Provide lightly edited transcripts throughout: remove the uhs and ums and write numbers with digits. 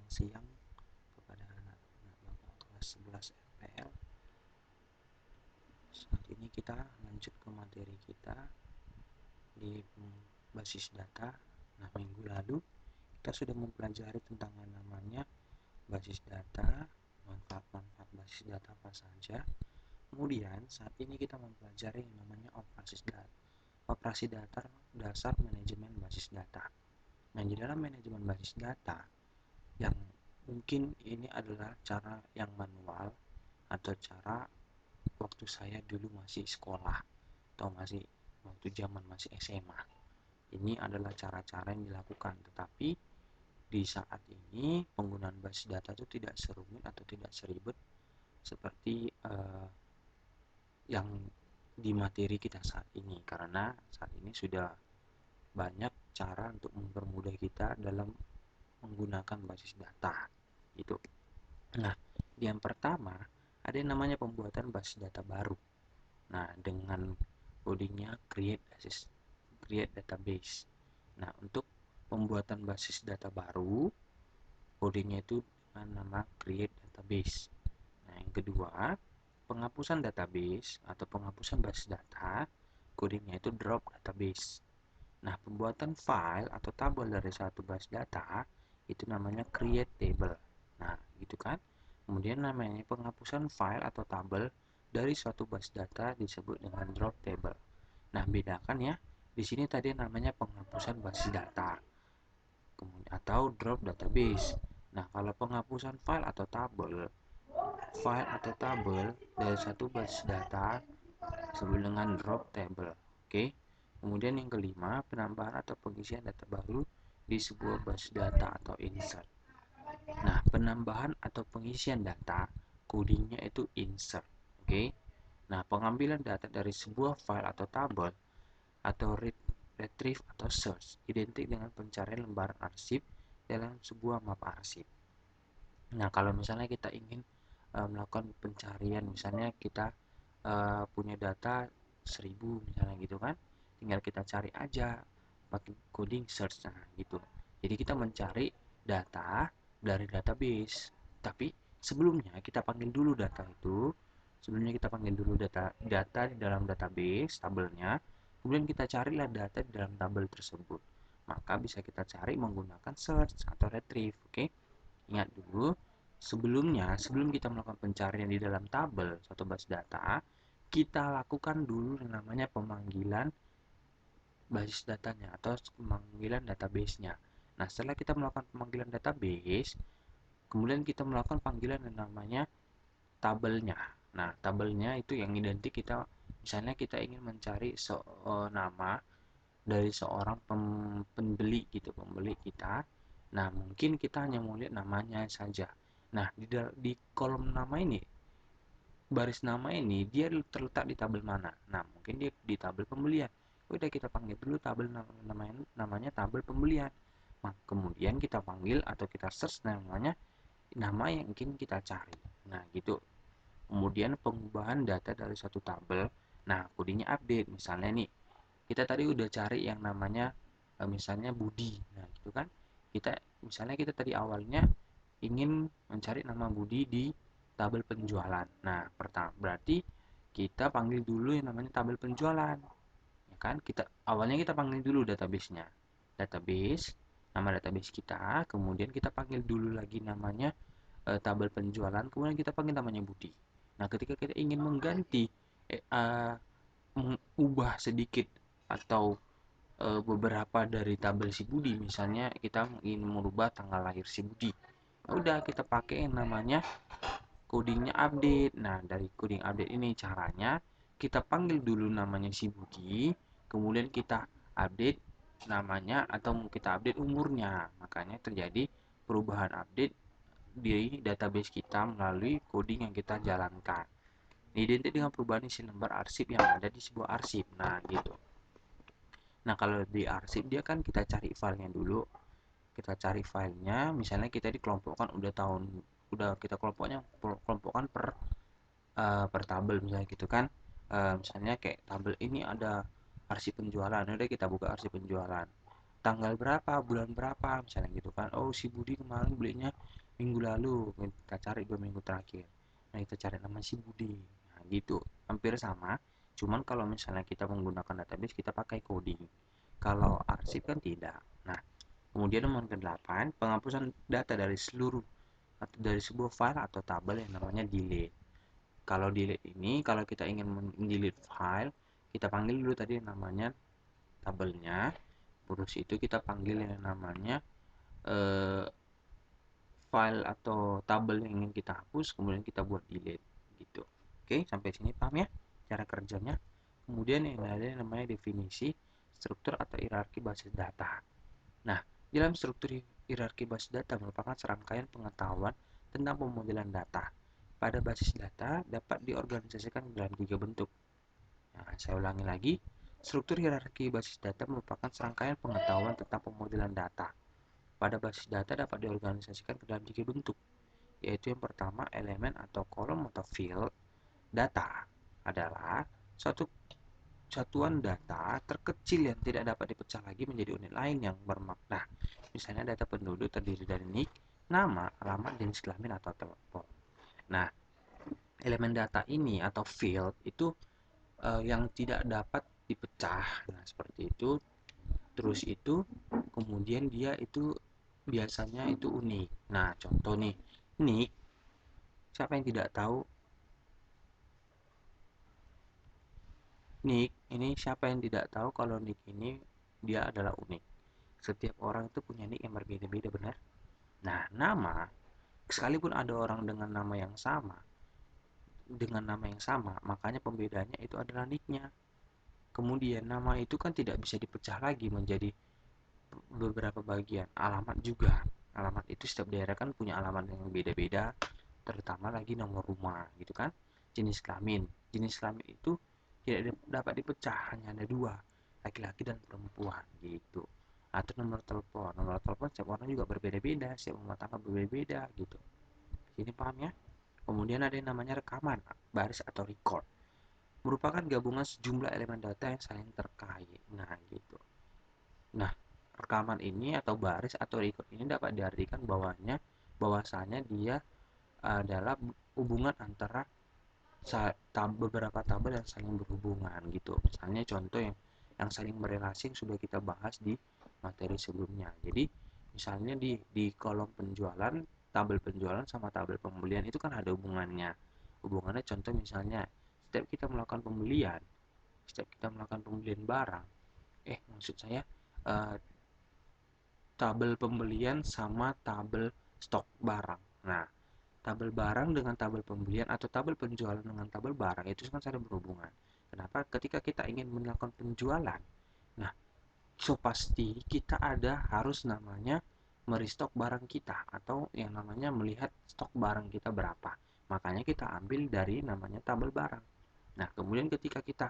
siang kepada anak Bapak kelas 11 FPL. Saat ini kita lanjut ke materi kita di basis data. Nah, minggu lalu kita sudah mempelajari tentang yang namanya basis data, manfaat-manfaat basis data apa saja. Kemudian saat ini kita mempelajari yang namanya operasi dasar manajemen basis data. Nah, di dalam manajemen basis data, yang mungkin ini adalah cara yang manual atau cara waktu saya dulu masih sekolah atau waktu zaman masih SMA. Ini adalah cara-cara yang dilakukan, tetapi di saat ini penggunaan basis data itu tidak serumit atau tidak seribet seperti yang di materi kita saat ini, karena saat ini sudah banyak cara untuk mempermudah kita dalam menggunakan basis data gitu. Nah, yang pertama ada yang namanya pembuatan basis data baru. Nah, dengan codingnya create database. Nah, untuk pembuatan basis data baru, codingnya itu dengan nama create database. Nah, yang kedua, penghapusan database atau penghapusan basis data, codingnya itu drop database. Nah, pembuatan file atau tabel dari satu basis data itu namanya create table. Nah, gitu kan. Kemudian namanya penghapusan file atau tabel dari suatu basis data disebut dengan drop table. Nah, bedakan ya. Di sini tadi namanya penghapusan basis data atau drop database. Nah, kalau penghapusan file atau tabel dari satu basis data disebut dengan drop table. Oke. Kemudian yang kelima, penambahan atau pengisian data baru di sebuah basis data atau insert. Nah, penambahan atau pengisian data, codingnya itu insert. Oke. Nah, pengambilan data dari sebuah file atau tabel atau retrieve atau search identik dengan pencarian lembaran arsip dalam sebuah map arsip. Nah, kalau misalnya kita ingin melakukan pencarian, misalnya kita punya data 1000 misalnya gitu kan, tinggal kita cari aja pakai coding search, nah gitu. Jadi kita mencari data dari database, tapi sebelumnya kita panggil dulu data itu. Sebelumnya kita panggil dulu data di dalam database tabelnya, kemudian kita carilah data di dalam tabel tersebut. Maka bisa kita cari menggunakan search atau retrieve. Oke, ingat dulu, sebelum kita melakukan pencarian di dalam tabel suatu basis data, kita lakukan dulu yang namanya pemanggilan basis datanya atau pemanggilan database-nya. Nah, setelah kita melakukan pemanggilan database, kemudian kita melakukan panggilan yang namanya tabelnya. Nah, tabelnya itu yang identik kita, misalnya kita ingin mencari nama dari seorang pembeli gitu, pembeli kita. Nah, mungkin kita hanya mau lihat namanya saja. Nah, di kolom nama ini, baris nama ini dia terletak di tabel mana? Nah, mungkin dia di tabel pembelian. Udah, kita panggil dulu tabel namanya tabel pembelian. Nah, kemudian kita panggil atau kita search namanya nama yang ingin kita cari. Nah, gitu. Kemudian pengubahan data dari satu tabel. Nah, codingnya update. Misalnya nih, kita tadi udah cari yang namanya misalnya Budi. Nah, gitu kan. Kita tadi awalnya ingin mencari nama Budi di tabel penjualan. Nah, pertama berarti kita panggil dulu yang namanya tabel penjualan. Ya kan? Awalnya kita panggil dulu database-nya. Database, nama database kita, kemudian kita panggil dulu lagi namanya tabel penjualan, kemudian kita panggil namanya Budi. Nah, ketika kita ingin mengganti mengubah sedikit atau beberapa dari tabel si Budi, misalnya kita ingin merubah tanggal lahir si Budi, udah kita pakai yang namanya codingnya update. Nah, dari coding update ini caranya kita panggil dulu namanya si Budi, kemudian kita update namanya atau kita update umurnya, makanya terjadi perubahan update di database kita melalui coding yang kita jalankan. Identik dengan perubahan isi lembar arsip yang ada di sebuah arsip. Nah, gitu. Nah, kalau di arsip dia kan kita cari filenya dulu. Kita cari filenya, misalnya kita dikelompokkan udah kita kelompokkan per tabel misalnya gitu kan. Misalnya kayak tabel ini ada arsip penjualan, udah kita buka arsip penjualan. tanggal berapa, bulan berapa, misalnya gitu kan. Oh, si Budi kemarin belinya minggu lalu, kita cari 2 minggu terakhir. Nah, kita cari nama si Budi. Nah, gitu. Hampir sama. Cuman kalau misalnya kita menggunakan database, kita pakai coding. Kalau arsip kan tidak. Nah, kemudian nomor ke-8, penghapusan data dari seluruh atau dari sebuah file atau tabel yang namanya delete. Kalau delete ini, kalau kita ingin mendelete file, kita panggil dulu tadi namanya tabelnya, terus itu kita panggil yang namanya eh, file atau tabel yang ingin kita hapus, kemudian kita buat delete gitu. Oke, sampai sini paham ya cara kerjanya. Kemudian yang ada yang namanya definisi, struktur atau hierarki basis data. Nah, dalam struktur hierarki basis data merupakan serangkaian pengetahuan tentang pemodelan data. Pada basis data dapat diorganisasikan dalam 3 bentuk. Nah, saya ulangi lagi, struktur hierarki basis data merupakan serangkaian pengetahuan tentang pemodelan data. Pada basis data dapat diorganisasikan ke dalam 3 bentuk, yaitu yang pertama elemen atau kolom atau field. Data adalah suatu satuan data terkecil yang tidak dapat dipecah lagi menjadi unit lain yang bermakna. Misalnya data penduduk terdiri dari nik, nama, alamat, jenis kelamin atau telepon. Nah, elemen data ini atau field itu yang tidak dapat dipecah. Nah, seperti itu. Terus itu kemudian dia itu biasanya itu unik. Nah, contoh nih, nik, siapa yang tidak tahu nik ini, siapa yang tidak tahu kalau nik ini dia adalah unik. Setiap orang itu punya nik yang berbeda-beda, benar? Nah, nama, sekalipun ada orang dengan nama yang sama, makanya pembedanya itu adalah niknya. Kemudian nama itu kan tidak bisa dipecah lagi menjadi beberapa bagian. Alamat juga, alamat itu setiap daerah kan punya alamat yang beda-beda, terutama lagi nomor rumah gitu kan. Jenis kelamin itu tidak dapat dipecah, hanya ada dua, laki-laki dan perempuan gitu. Atau nomor telepon setiap orang juga berbeda-beda, setiap rumah tangga berbeda-beda gitu. Ini paham ya. Kemudian ada yang namanya rekaman baris atau record, merupakan gabungan sejumlah elemen data yang saling terkait. Nah gitu. Nah, rekaman ini atau baris atau record ini dapat diartikan bahwasanya dia adalah hubungan antara beberapa tabel yang saling berhubungan gitu. Misalnya contoh yang saling berelasi yang sudah kita bahas di materi sebelumnya. Jadi misalnya di kolom penjualan, tabel penjualan sama tabel pembelian itu kan ada hubungannya. Hubungannya contoh misalnya setiap kita melakukan pembelian barang, maksud saya eh, tabel pembelian sama tabel stok barang. Nah, tabel barang dengan tabel pembelian atau tabel penjualan dengan tabel barang itu kan saling berhubungan. Kenapa? Ketika kita ingin melakukan penjualan, nah, so pasti kita harus namanya merestock barang kita atau yang namanya melihat stok barang kita berapa. Makanya kita ambil dari namanya tabel barang. Nah, kemudian ketika kita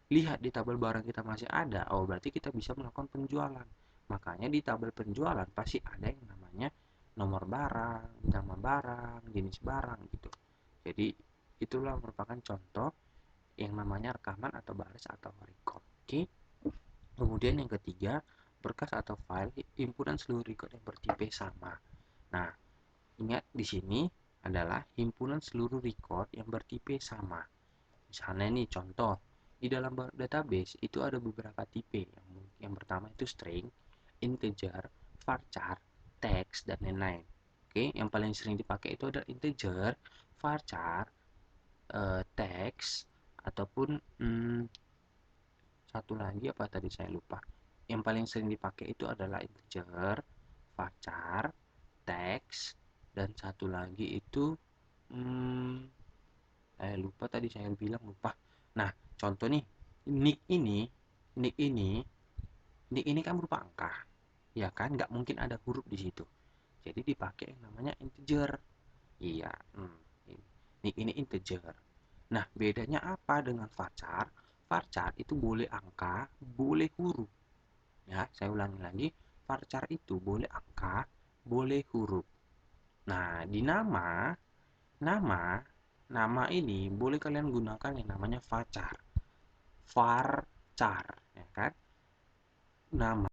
lihat di tabel barang kita masih ada, oh berarti kita bisa melakukan penjualan. Makanya di tabel penjualan pasti ada yang namanya nomor barang, nama barang, jenis barang gitu. Jadi itulah merupakan contoh yang namanya rekaman atau baris atau record. Oke. Kemudian yang ketiga, berkas atau file himpunan seluruh record yang bertipe sama. Nah, ingat di sini adalah himpunan seluruh record yang bertipe sama. Misalnya nih contoh, di dalam database itu ada beberapa tipe. Yang pertama itu string, integer, varchar, text, dan lain-lain. Oke, yang paling sering dipakai itu adalah integer, varchar, text, ataupun satu lagi apa tadi saya lupa. Yang paling sering dipakai itu adalah integer, varchar, text, dan satu lagi itu saya lupa tadi, saya bilang lupa. Nah, contoh nih, nick ini, nick ini, nick ini kan berupa angka, ya kan? Nggak mungkin ada huruf di situ. Jadi dipakai yang namanya integer. Iya, nick ini integer. Nah, bedanya apa dengan varchar? Varchar itu boleh angka, boleh huruf. Ya, saya ulangi lagi, varchar itu boleh angka, boleh huruf. Nah, di nama nama ini boleh kalian gunakan yang namanya varchar, ya kan? Nama